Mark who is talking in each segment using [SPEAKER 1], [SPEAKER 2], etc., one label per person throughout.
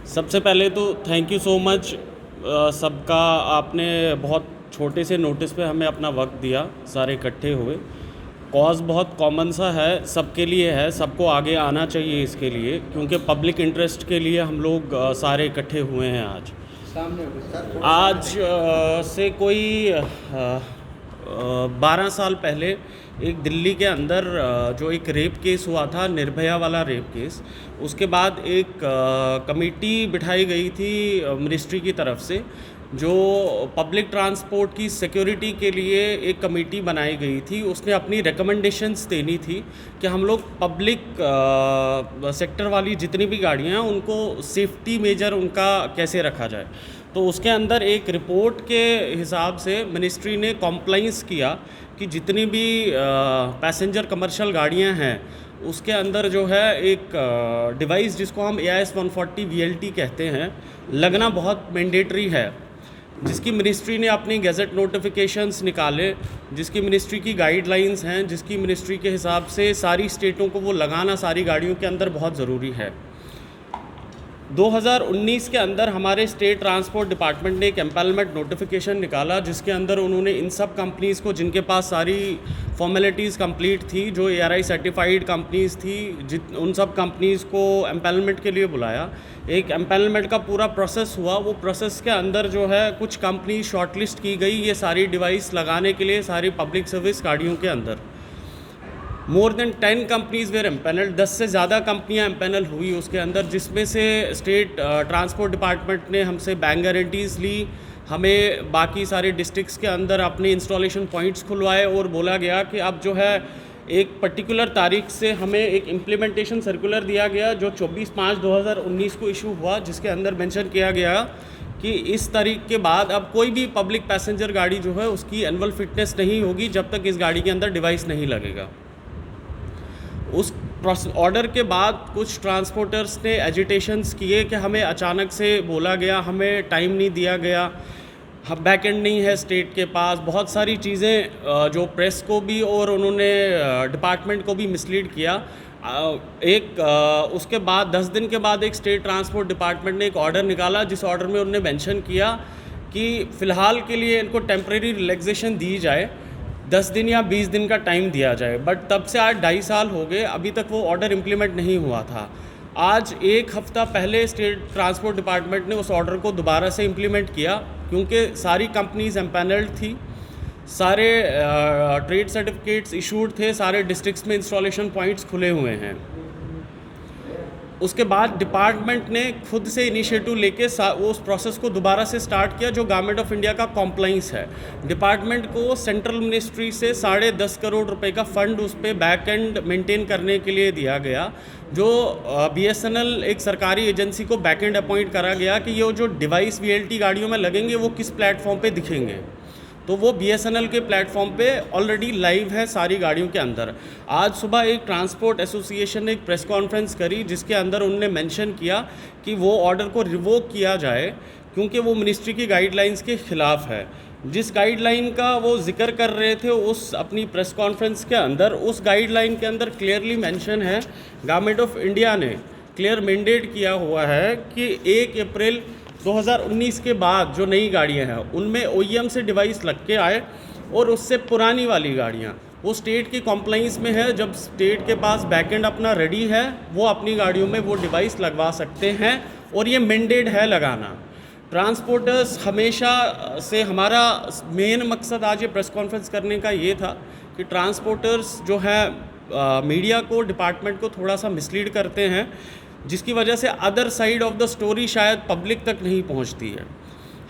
[SPEAKER 1] सबसे पहले तो थैंक यू सो मच सबका। आपने बहुत छोटे से नोटिस पे हमें अपना वक्त दिया, सारे इकट्ठे हुए। कॉज बहुत कॉमन सा है, सबके लिए है, सबको आगे आना चाहिए इसके लिए, क्योंकि पब्लिक इंटरेस्ट के लिए हम लोग सारे इकट्ठे हुए हैं आज। आज से कोई 12 साल पहले एक दिल्ली के अंदर जो एक रेप केस हुआ था, निर्भया वाला रेप केस, उसके बाद एक कमेटी बिठाई गई थी मिनिस्ट्री की तरफ से, जो पब्लिक ट्रांसपोर्ट की सिक्योरिटी के लिए एक कमेटी बनाई गई थी। उसने अपनी रिकमेंडेशंस देनी थी कि हम लोग पब्लिक सेक्टर वाली जितनी भी गाड़ियाँ हैं उनको सेफ्टी मेजर उनका कैसे रखा जाए। तो उसके अंदर एक रिपोर्ट के हिसाब से मिनिस्ट्री ने कॉम्प्लाइंस किया कि जितनी भी पैसेंजर कमर्शियल गाड़ियां हैं उसके अंदर जो है एक डिवाइस जिसको हम AIS 140 VLT कहते हैं, लगना बहुत मैंडेटरी है, जिसकी मिनिस्ट्री ने अपनी गैजेट नोटिफिकेशंस निकाले, जिसकी मिनिस्ट्री की गाइडलाइंस हैं, जिसकी मिनिस्ट्री के हिसाब से सारी स्टेटों को वो लगाना सारी गाड़ियों के अंदर बहुत ज़रूरी है। 2019 के अंदर हमारे स्टेट ट्रांसपोर्ट डिपार्टमेंट ने एक एम्पैनलमेंट नोटिफिकेशन निकाला, जिसके अंदर उन्होंने इन सब कंपनीज़ को जिनके पास सारी फॉर्मेलिटीज़ कंप्लीट थी, जो ARI सर्टिफाइड कंपनीज़ थी, उन सब कंपनीज़ को एम्पैनलमेंट के लिए बुलाया। एक एम्पैनलमेंट का पूरा प्रोसेस हुआ। वो प्रोसेस के अंदर जो है कुछ कंपनी शॉर्टलिस्ट की गई ये सारी डिवाइस लगाने के लिए सारी पब्लिक सर्विस गाड़ियों के अंदर। More than 10 companies were empanelled, 10 से ज़्यादा कंपनियां एम्पैनल हुई उसके अंदर, जिसमें से स्टेट ट्रांसपोर्ट डिपार्टमेंट ने हमसे बैंक गारंटीज़ ली, हमें बाकी सारे डिस्ट्रिक्ट्स के अंदर अपने इंस्टॉलेशन पॉइंट्स खुलवाए और बोला गया कि अब जो है एक पर्टिकुलर तारीख से हमें एक इम्प्लीमेंटेशन सर्कुलर दिया गया जो 24/5/2019 को इशू हुआ, जिसके अंदर मेंशन किया गया कि इस तारीख के बाद अब कोई भी पब्लिक पैसेंजर गाड़ी जो है उसकी एनुअल फिटनेस नहीं होगी जब तक इस गाड़ी के अंदर डिवाइस नहीं लगेगा। उस ऑर्डर के बाद कुछ ट्रांसपोर्टर्स ने एजिटेशंस किए कि हमें अचानक से बोला गया, हमें टाइम नहीं दिया गया, हम बैक एंड नहीं है स्टेट के पास, बहुत सारी चीज़ें जो प्रेस को भी और उन्होंने डिपार्टमेंट को भी मिसलीड किया। उसके बाद 10 दिन के बाद एक स्टेट ट्रांसपोर्ट डिपार्टमेंट ने एक ऑर्डर निकाला, जिस ऑर्डर में उन्होंने मेंशन किया कि फ़िलहाल के लिए इनको टेम्प्रेरी रिलैक्सेशन दी जाए, 10 दिन या 20 दिन का टाइम दिया जाए। बट तब से आज 2.5 साल हो गए, अभी तक वो ऑर्डर इम्प्लीमेंट नहीं हुआ था। आज एक हफ़्ता पहले स्टेट ट्रांसपोर्ट डिपार्टमेंट ने उस ऑर्डर को दोबारा से इम्प्लीमेंट किया, क्योंकि सारी कंपनीज एम्पैनल्ड थी, सारे ट्रेड सर्टिफिकेट्स इशूड थे, सारे डिस्ट्रिक्ट्स में इंस्टॉलेशन पॉइंट्स खुले हुए हैं। उसके बाद डिपार्टमेंट ने खुद से इनिशिएटिव लेके वो उस प्रोसेस को दोबारा से स्टार्ट किया, जो गवर्नमेंट ऑफ इंडिया का कॉम्प्लाइंस है। डिपार्टमेंट को सेंट्रल मिनिस्ट्री से 10.5 करोड़ रुपए का फंड उस पर बैक एंड मेंटेन करने के लिए दिया गया, जो BSNL एक सरकारी एजेंसी को बैक एंड अपॉइंट करा गया कि ये जो डिवाइस VLT गाड़ियों में लगेंगे वो किस प्लेटफॉर्म पे दिखेंगे। तो वो BSNL के प्लेटफॉर्म पे ऑलरेडी लाइव है सारी गाड़ियों के अंदर। आज सुबह एक ट्रांसपोर्ट एसोसिएशन ने एक प्रेस कॉन्फ्रेंस करी, जिसके अंदर उन्होंने मेंशन किया कि वो ऑर्डर को रिवोक किया जाए, क्योंकि वो मिनिस्ट्री की गाइडलाइंस के ख़िलाफ़ है। जिस गाइडलाइन का वो जिक्र कर रहे थे उस अपनी प्रेस कॉन्फ्रेंस के अंदर, उस गाइडलाइन के अंदर क्लियरली मेंशन है, गवर्नमेंट ऑफ इंडिया ने क्लियर मैंडेट किया हुआ है कि 1 अप्रैल 2019 के बाद जो नई गाड़ियां हैं उनमें OEM से डिवाइस लग के आए, और उससे पुरानी वाली गाड़ियां वो स्टेट की कॉम्प्लाइंस में है। जब स्टेट के पास बैकएंड अपना रेडी है वो अपनी गाड़ियों में वो डिवाइस लगवा सकते हैं, और ये मैंडेट है लगाना। ट्रांसपोर्टर्स हमेशा से हमारा मेन मकसद आज ये प्रेस कॉन्फ्रेंस करने का ये था कि ट्रांसपोर्टर्स जो है मीडिया को, डिपार्टमेंट को थोड़ा सा मिसलीड करते हैं, जिसकी वजह से other side of the story शायद पब्लिक तक नहीं पहुंचती है।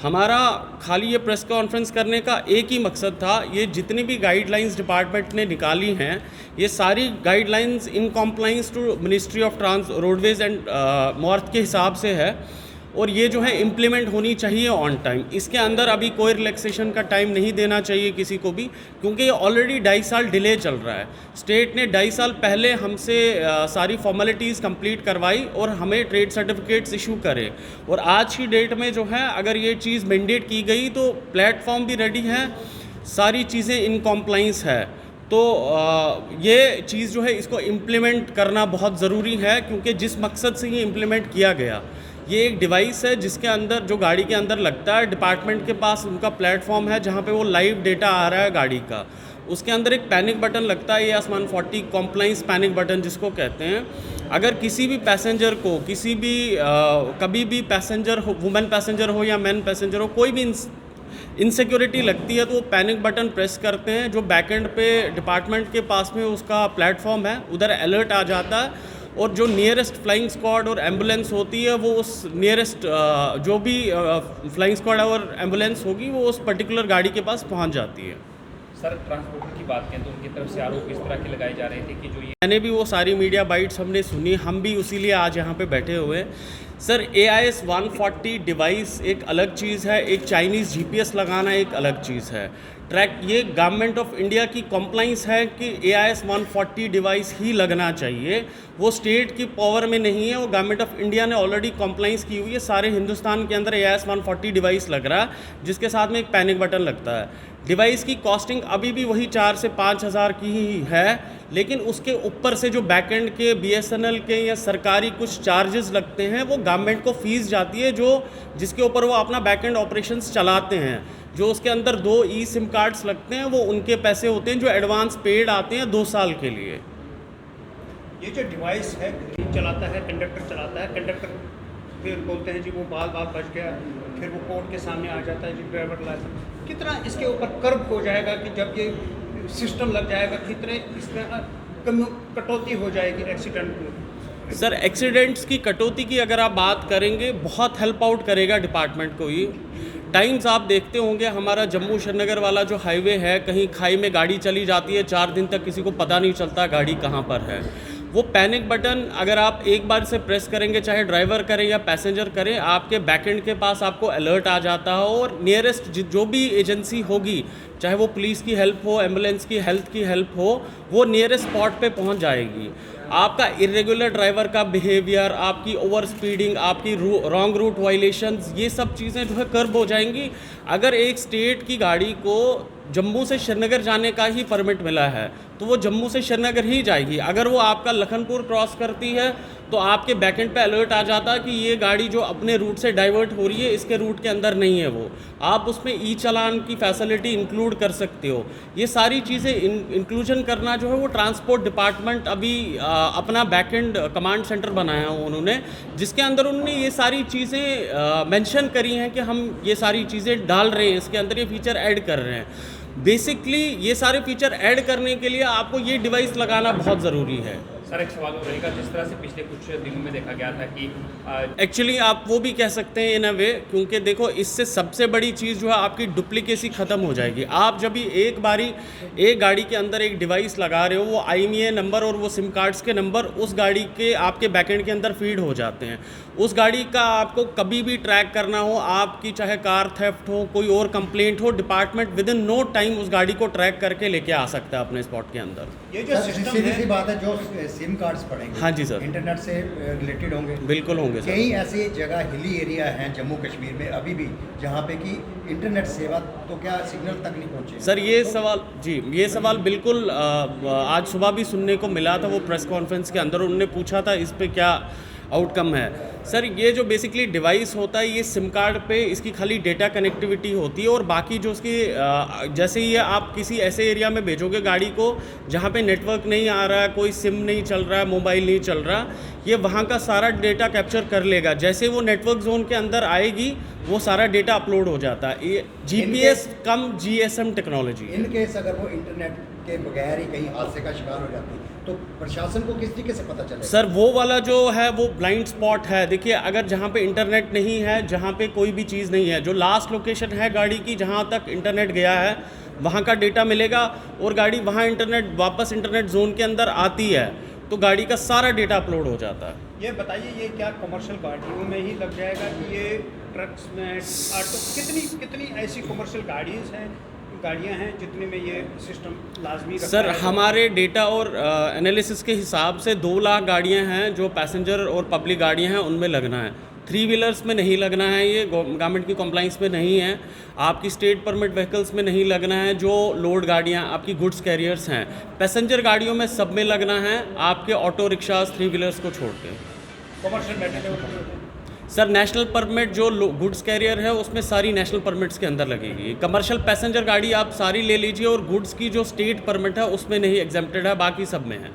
[SPEAKER 1] हमारा खाली ये प्रेस कॉन्फ्रेंस करने का एक ही मकसद था, ये जितनी भी गाइडलाइंस डिपार्टमेंट ने निकाली हैं ये सारी guidelines in compliance to ministry of roadways and MoRTH के हिसाब से है, और ये जो है इम्प्लीमेंट होनी चाहिए ऑन टाइम। इसके अंदर अभी कोई रिलैक्सेशन का टाइम नहीं देना चाहिए किसी को भी, क्योंकि ये ऑलरेडी 2.5 साल डिले चल रहा है। स्टेट ने 2.5 साल पहले हमसे सारी फॉर्मेलिटीज़ कंप्लीट करवाई और हमें ट्रेड सर्टिफिकेट्स इशू करे, और आज की डेट में जो है अगर ये चीज़ मैंडेट की गई तो प्लेटफॉर्म भी रेडी है, सारी चीज़ें इन कॉम्प्लाइंस है। तो ये चीज़ जो है इसको इम्प्लीमेंट करना बहुत ज़रूरी है, क्योंकि जिस मकसद से ये इम्प्लीमेंट किया गया, ये एक डिवाइस है जिसके अंदर, जो गाड़ी के अंदर लगता है, डिपार्टमेंट के पास उनका प्लेटफॉर्म है जहाँ पे वो लाइव डेटा आ रहा है गाड़ी का। उसके अंदर एक पैनिक बटन लगता है, AS 140 कॉम्प्लाइंस पैनिक बटन जिसको कहते हैं। अगर किसी भी पैसेंजर को, किसी भी कभी भी पैसेंजर हो, वुमेन पैसेंजर हो या मैन पैसेंजर हो, कोई भी इनसिक्योरिटी लगती है तो वो पैनिक बटन प्रेस करते हैं, जो बैकएंड पे डिपार्टमेंट के पास में उसका प्लेटफॉर्म है, उधर अलर्ट आ जाता है, और जो नियरेस्ट फ्लाइंग स्क्वाड और एम्बुलेंस होती है वो उस नियरेस्ट जो भी फ्लाइंग स्क्वाड और एम्बुलेंस होगी वो उस पर्टिकुलर गाड़ी के पास पहुंच जाती है।
[SPEAKER 2] सर, ट्रांसपोर्टर की बात करें तो उनकी तरफ से आरोप इस तरह के लगाए जा रहे थे कि जो ये,
[SPEAKER 1] मैंने भी वो सारी मीडिया बाइट्स हमने सुनी, हम भी उसीलिए आज यहाँ पे बैठे हुए हैं। सर, AIS 140 डिवाइस एक अलग चीज़ है, एक चाइनीज़ GPS लगाना एक अलग चीज़ है। ट्रैक, ये गवर्नमेंट ऑफ इंडिया की कॉम्प्लाइंस है कि AIS 140 डिवाइस ही लगना चाहिए, वो स्टेट की पावर में नहीं है, वो गवर्नमेंट ऑफ इंडिया ने ऑलरेडी कॉम्प्लाइंस की हुई है। सारे हिंदुस्तान के अंदर AIS 140 डिवाइस लग रहा है, जिसके साथ में एक पैनिक बटन लगता है। डिवाइस की कॉस्टिंग अभी भी वही 4 से 5 हज़ार की ही है, लेकिन उसके ऊपर से जो बैकएंड के BSNL के या सरकारी कुछ चार्जेस लगते हैं, वो गवर्नमेंट को फीस जाती है, जो जिसके ऊपर वो अपना बैकएंड ऑपरेशंस चलाते हैं। जो उसके अंदर 2 eSIM कार्ड्स लगते हैं, वो उनके पैसे होते हैं जो एडवांस पेड आते हैं 2 साल के लिए।
[SPEAKER 3] ये जो डिवाइस है, चलाता है कंडक्टर, चलाता है कंडक्टर, फिर बोलते हैं जी वो बाल बच गया, फिर वो कोर्ट के सामने आ जाता है जी ड्राइवर लाइसेंस। कितना इसके ऊपर कर्व हो जाएगा कि जब ये सिस्टम लग जाएगा, कितने इसमें कटौती हो जाएगी एक्सीडेंट में?
[SPEAKER 1] सर, एक्सीडेंट्स की कटौती की अगर आप बात करेंगे, बहुत हेल्प आउट करेगा डिपार्टमेंट को ये। टाइम्स आप देखते होंगे, हमारा जम्मू श्रीनगर वाला जो हाईवे है, कहीं खाई में गाड़ी चली जाती है, 4 दिन तक किसी को पता नहीं चलता गाड़ी कहाँ पर है। वो पैनिक बटन अगर आप एक बार से प्रेस करेंगे, चाहे ड्राइवर करें या पैसेंजर करें, आपके बैकएंड के पास आपको अलर्ट आ जाता है, और नियरेस्ट जो भी एजेंसी होगी, चाहे वो पुलिस की हेल्प हो, एम्बुलेंस की, हेल्थ की हेल्प हो, वो नियरेस्ट स्पॉट पे पहुंच जाएगी। आपका इरेगुलर ड्राइवर का बिहेवियर, आपकी ओवर स्पीडिंग, आपकी रॉन्ग रूट वायलेशंस, ये सब चीज़ें जो है कर्ब हो जाएंगी। अगर एक स्टेट की गाड़ी को जम्मू से श्रीनगर जाने का ही परमिट मिला है, तो वो जम्मू से श्रीनगर ही जाएगी। अगर वो आपका लखनपुर क्रॉस करती है, तो आपके बैकएंड पे अलर्ट आ जाता है कि ये गाड़ी जो अपने रूट से डाइवर्ट हो रही है, इसके रूट के अंदर नहीं है वो। आप उसमें ई चालान की फैसिलिटी इंक्लूड कर सकते हो। ये सारी चीज़ें इंक्लूजन करना जो है वो ट्रांसपोर्ट डिपार्टमेंट अभी अपना बैकएंड कमांड सेंटर बनाया है उन्होंने, जिसके अंदर उन्होंने ये सारी चीज़ें मेंशन करी हैं कि हम ये सारी चीज़ें डाल रहे हैं, इसके अंदर ये फीचर ऐड कर रहे हैं। बेसिकली ये सारे फीचर ऐड करने के लिए आपको ये डिवाइस लगाना बहुत ज़रूरी है।
[SPEAKER 2] सर, एक सवाल और रहेगा, जिस तरह से पिछले कुछ दिनों में देखा गया था कि
[SPEAKER 1] एक्चुअली आप वो भी कह सकते हैं इन अ वे, क्योंकि देखो इससे सबसे बड़ी चीज़ जो है आपकी डुप्लीकेसी ख़त्म हो जाएगी। आप जब भी एक बारी एक गाड़ी के अंदर एक डिवाइस लगा रहे हो, वो IMEI नंबर और वो सिम कार्ड्स के नंबर उस गाड़ी के आपके बैकएंड के अंदर फीड हो जाते हैं। उस गाड़ी का आपको कभी भी ट्रैक करना हो, आपकी चाहे कार थेफ्ट हो, कोई और कंप्लेंट हो, department within no time उस गाड़ी को ट्रैक करके लेके आ सकता है अपने स्पॉट के अंदर।
[SPEAKER 3] ये जो सिस्टम
[SPEAKER 4] सीधी सी
[SPEAKER 3] है,
[SPEAKER 4] बात है, जो सिम कार्ड्स पड़ेंगे,
[SPEAKER 1] हाँ जी सर,
[SPEAKER 4] इंटरनेट से रिलेटेड होंगे।
[SPEAKER 1] बिल्कुल होंगे सर।
[SPEAKER 4] कई ऐसी जगह हिली एरिया हैं जम्मू कश्मीर में अभी भी, जहाँ पे कि इंटरनेट सेवा तो क्या सिग्नल तक नहीं पहुँचे।
[SPEAKER 1] सर, ये सवाल जी, ये सवाल बिल्कुल आज सुबह भी सुनने को मिला था, वो प्रेस कॉन्फ्रेंस के अंदर उन्होंने पूछा था इस पे क्या आउटकम है। सर, ये जो बेसिकली डिवाइस होता है, ये सिम कार्ड पे इसकी खाली डेटा कनेक्टिविटी होती है, और बाकी जो उसकी जैसे ही आप किसी ऐसे एरिया में भेजोगे गाड़ी को जहाँ पे नेटवर्क नहीं आ रहा है, कोई सिम नहीं चल रहा है, मोबाइल नहीं चल रहा, ये वहाँ का सारा डेटा कैप्चर कर लेगा। जैसे वो नेटवर्क जोन के अंदर आएगी, वो सारा डेटा अपलोड हो जाता है। ये GPS come GSM technology.
[SPEAKER 4] In case अगर वो इंटरनेट के बगैर ही कहीं हादसे का शिकार हो जाती तो प्रशासन को किस तरीके से पता चलेगा?
[SPEAKER 1] सर, वो वाला जो है वो ब्लाइंड स्पॉट है। देखिए, अगर जहाँ पे इंटरनेट नहीं है, जहाँ पे कोई भी चीज़ नहीं है, जो लास्ट लोकेशन है गाड़ी की जहाँ तक इंटरनेट गया है, वहाँ का डेटा मिलेगा, और गाड़ी वहाँ वापस इंटरनेट जोन के अंदर आती है, तो गाड़ी का सारा डेटा अपलोड हो जाता है।
[SPEAKER 3] ये बताइए, ये क्या कमर्शियल गाड़ियों में ही लग जाएगा कि ये ट्रक्स में, ऑटो, कितनी ऐसी कमर्शियल गाड़ियाँ हैं जितने में ये सिस्टम लाजमी
[SPEAKER 1] सर, हमारे डेटा और एनालिसिस के हिसाब से 2 लाख गाड़ियाँ हैं जो पैसेंजर और पब्लिक गाड़ियाँ हैं, उनमें लगना है। 3 व्हीलर्स में नहीं लगना है, ये गवर्नमेंट की कॉम्प्लाइंस में नहीं है। आपकी स्टेट परमिट व्हीकल्स में नहीं लगना है, जो लोड गाड़ियाँ आपकी गुड्स कैरियर्स हैं। पैसेंजर गाड़ियों में सब में लगना है, आपके ऑटो रिक्शाज 3 व्हीलर्स को छोड़ के।
[SPEAKER 3] Commercial matter
[SPEAKER 1] sir national permit जो गुड्स कैरियर है उसमें सारी नेशनल परमिट्स के अंदर लगेगी। कमर्शियल पैसेंजर गाड़ी आप सारी ले लीजिए, और गुड्स की जो स्टेट परमिट है उसमें नहीं एग्जेम्प्टेड है, बाकी सब में है।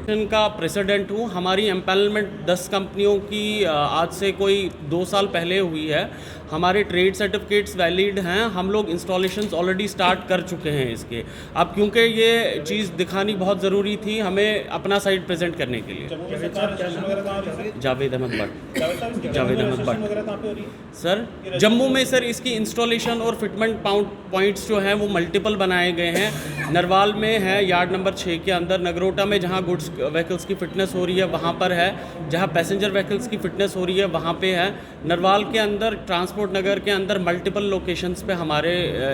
[SPEAKER 1] इनका प्रेसिडेंट हूँ। हमारी एम्पैनलमेंट 10 कंपनियों की आज से कोई 2 साल पहले हुई है। हमारे ट्रेड सर्टिफिकेट्स वैलिड हैं। हम लोग इंस्टॉलेशंस ऑलरेडी स्टार्ट कर चुके हैं इसके। अब क्योंकि ये चीज़ दिखानी बहुत ज़रूरी थी हमें अपना साइड प्रेजेंट करने के लिए। जावेद अहमद भट्ट। जावेद अहमद भट्ट सर, जम्मू में सर इसकी इंस्टॉलेशन और फिटमेंट पॉइंट्स जो हैं वो मल्टीपल बनाए गए हैं। नरवाल में है यार्ड नंबर 6 के अंदर, नगरोटा में जहाँ गुड्स व्हीकल्स की फ़िटनेस हो रही है वहाँ पर है, जहाँ पैसेंजर व्हीकल्स की फ़िटनेस हो रही है वहाँ पे है। नरवाल के अंदर ट्रांसपोर्ट नगर के अंदर मल्टीपल लोकेशंस पे हमारे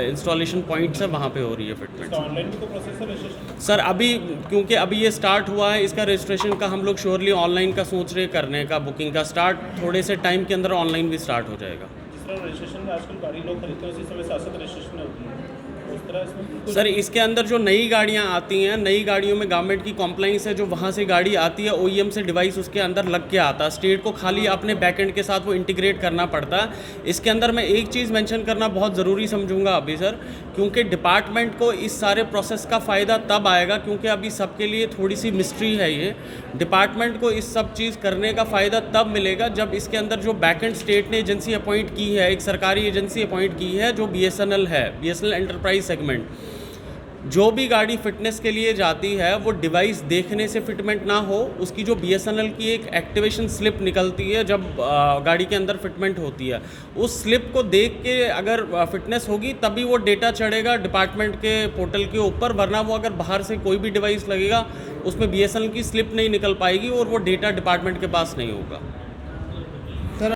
[SPEAKER 1] इंस्टॉलेशन पॉइंट्स है, वहाँ पे हो रही है फिटमेंट।
[SPEAKER 5] ऑनलाइन भी तो प्रोसेस है रजिस्ट्रेशन?
[SPEAKER 1] सर अभी क्योंकि अभी ये स्टार्ट हुआ है, इसका रजिस्ट्रेशन का हम लोग श्योरली ऑनलाइन का सोच रहे करने का, बुकिंग का स्टार्ट थोड़े से टाइम के अंदर ऑनलाइन भी स्टार्ट हो जाएगा।
[SPEAKER 5] जिस तरह रजिस्ट्रेशन में आजकल गाड़ी लोग खरीदते हैं उसी समय साथ रजिस्ट्रेशन होती है, उस तरह इसमें
[SPEAKER 1] सर इसके अंदर जो नई गाड़ियाँ आती हैं, नई गाड़ियों में गवर्नमेंट की कॉम्प्लाइंस है, जो वहाँ से गाड़ी आती है OEM से डिवाइस उसके अंदर लग के आता है। स्टेट को खाली अपने बैकएंड के साथ वो इंटीग्रेट करना पड़ता है। इसके अंदर मैं एक चीज़ मेंशन करना बहुत ज़रूरी समझूंगा अभी सर, क्योंकि डिपार्टमेंट को इस सारे प्रोसेस का फ़ायदा तब आएगा, क्योंकि अभी सबके लिए थोड़ी सी मिस्ट्री है ये। डिपार्टमेंट को इस सब चीज़ करने का फ़ायदा तब मिलेगा जब इसके अंदर जो बैकएंड स्टेट ने एजेंसी अपॉइंट की है, एक सरकारी एजेंसी अपॉइंट की है जो BSNL है, BSNL एंटरप्राइज सेगमेंट। जो भी गाड़ी फिटनेस के लिए जाती है वो डिवाइस देखने से फिटमेंट ना हो, उसकी जो BSNL की एक एक्टिवेशन स्लिप निकलती है जब गाड़ी के अंदर फिटमेंट होती है, उस स्लिप को देख के अगर फिटनेस होगी तभी वो डेटा चढ़ेगा डिपार्टमेंट के पोर्टल के ऊपर, वरना वो अगर बाहर से कोई भी डिवाइस लगेगा उसमें BSNL की स्लिप नहीं निकल पाएगी और वो डेटा डिपार्टमेंट के पास नहीं होगा।